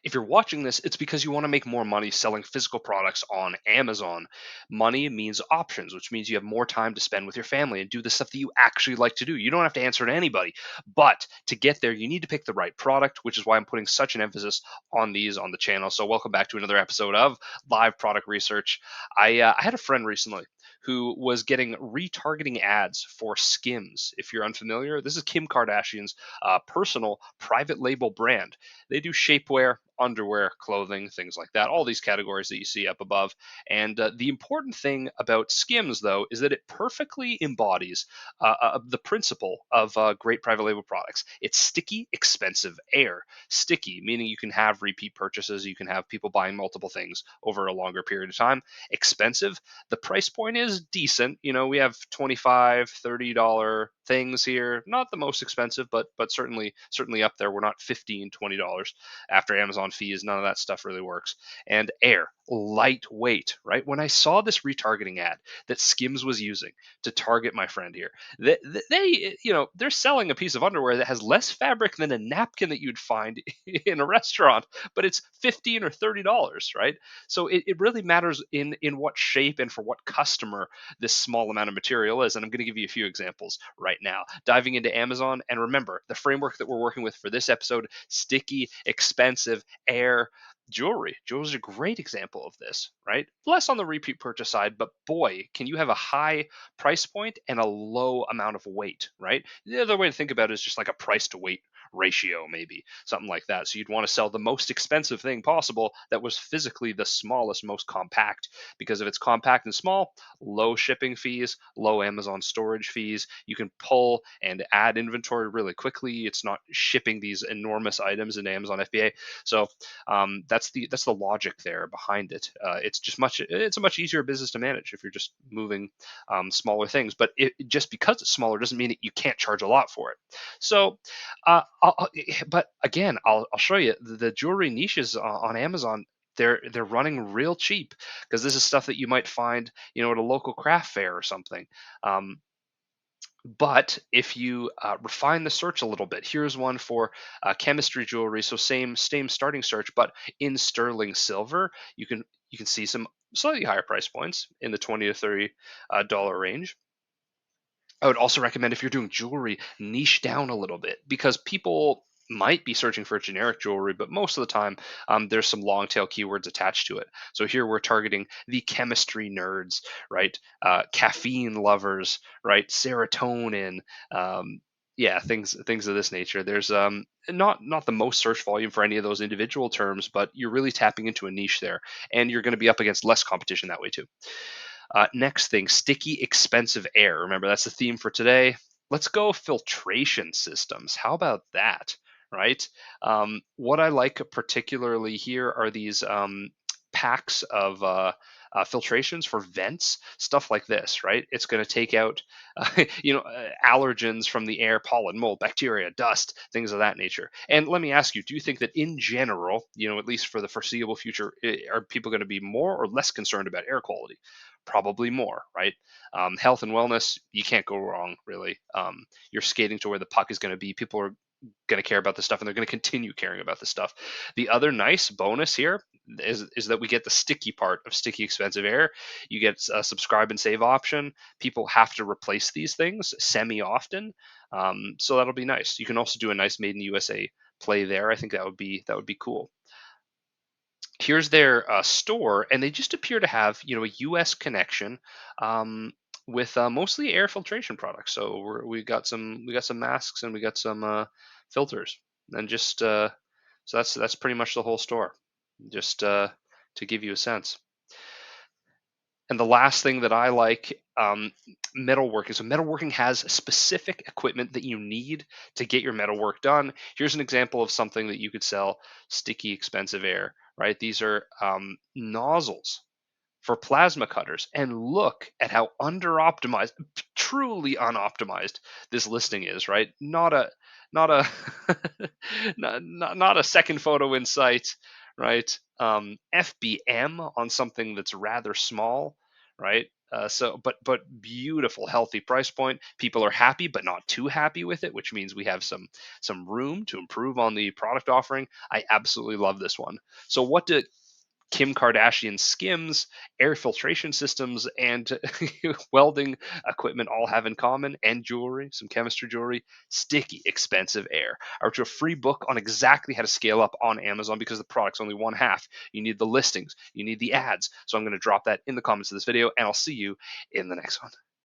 If you're watching this, it's because you want to make more money selling physical products on Amazon. Money means options, which means you have more time to spend with your family and do the stuff that you actually like to do. You don't have to answer to anybody. But to get there, you need to pick the right product, which is why I'm putting such an emphasis on these on the channel. So, welcome back to another episode of Live Product Research. I had a friend recently who was getting retargeting ads for Skims. If you're unfamiliar, this is Kim Kardashian's personal private label brand. They do shapewear, underwear, clothing, things like that, all these categories that you see up above. And the important thing about Skims, though, is that it perfectly embodies the principle of great private label products. It's sticky, expensive air. Sticky, meaning you can have repeat purchases, you can have people buying multiple things over a longer period of time. Expensive, the price point is decent. We have $25, $30 things here. Not the most expensive, but certainly up there. We're not $15, $20 after Amazon fees. None of that stuff really works. And air, lightweight, right? When I saw this retargeting ad that Skims was using to target my friend here, they're selling a piece of underwear that has less fabric than a napkin that you'd find in a restaurant, but it's $15 or $30, right? So it really matters in what shape and for what customer this small amount of material is. And I'm going to give you a few examples right now. Diving into Amazon, and remember the framework that we're working with for this episode: sticky, expensive, air. Jewelry is a great example of this, right? Less on the repeat purchase side, but boy, can you have a high price point and a low amount of weight, right? The other way to think about it is just like a price to weight ratio, maybe something like that. So you'd want to sell the most expensive thing possible that was physically the smallest, most compact, because if it's compact and small, low shipping fees, low Amazon storage fees. You can pull and add inventory really quickly. It's not shipping these enormous items into Amazon FBA. So that's the logic there behind it. It's a much easier business to manage if you're just moving smaller things. But just because it's smaller doesn't mean that you can't charge a lot for it. So, but again, I'll show you the jewelry niches on Amazon. They're running real cheap because this is stuff that you might find at a local craft fair or something. Um, but if you refine the search a little bit, here's one for chemistry jewelry. So same starting search, but in sterling silver, you can see some slightly higher price points in the 20 to 30 dollar range. I would also recommend, if you're doing jewelry, niche down a little bit, because people might be searching for generic jewelry, but most of the time there's some long tail keywords attached to it. So here we're targeting the chemistry nerds, right? Caffeine lovers, right? Serotonin. Yeah, things of this nature. There's not the most search volume for any of those individual terms, but you're really tapping into a niche there, and you're going to be up against less competition that way too. Next thing, sticky, expensive air. Remember, that's the theme for today. Let's go filtration systems. How about that? Right? What I like particularly here are these packs of filtrations for vents, stuff like this, right? It's going to take out, allergens from the air, pollen, mold, bacteria, dust, things of that nature. And let me ask you, do you think that in general, at least for the foreseeable future, are people going to be more or less concerned about air quality? Probably more, right? Health and wellness, you can't go wrong, really. You're skating to where the puck is going to be. People are going to care about this stuff, and they're going to continue caring about this stuff. The other nice bonus here is that we get the sticky part of sticky expensive air. You get a subscribe and save option. People have to replace these things semi often, so that'll be nice. You can also do a nice made in USA play there. I think that would be cool. Here's their store, and they just appear to have a US connection, with mostly air filtration products. So we got some masks, and we got some filters, and just so that's pretty much the whole store, just to give you a sense. And the last thing that I like, metalworking. So metalworking has specific equipment that you need to get your metalwork done. Here's an example of something that you could sell: sticky, expensive air. Right? These are nozzles for plasma cutters, and look at how under optimized, truly unoptimized this listing is. Right? Not a not a second photo in sight, right? FBM on something that's rather small, right? But beautiful, healthy price point. People are happy, but not too happy with it, which means we have some room to improve on the product offering. I absolutely love this one. So, what do Kim Kardashian Skims, air filtration systems, and welding equipment all have in common? And jewelry, some chemistry jewelry, sticky, expensive air. I wrote you a free book on exactly how to scale up on Amazon because the product's only one half. You need the listings, you need the ads. So I'm going to drop that in the comments of this video, and I'll see you in the next one.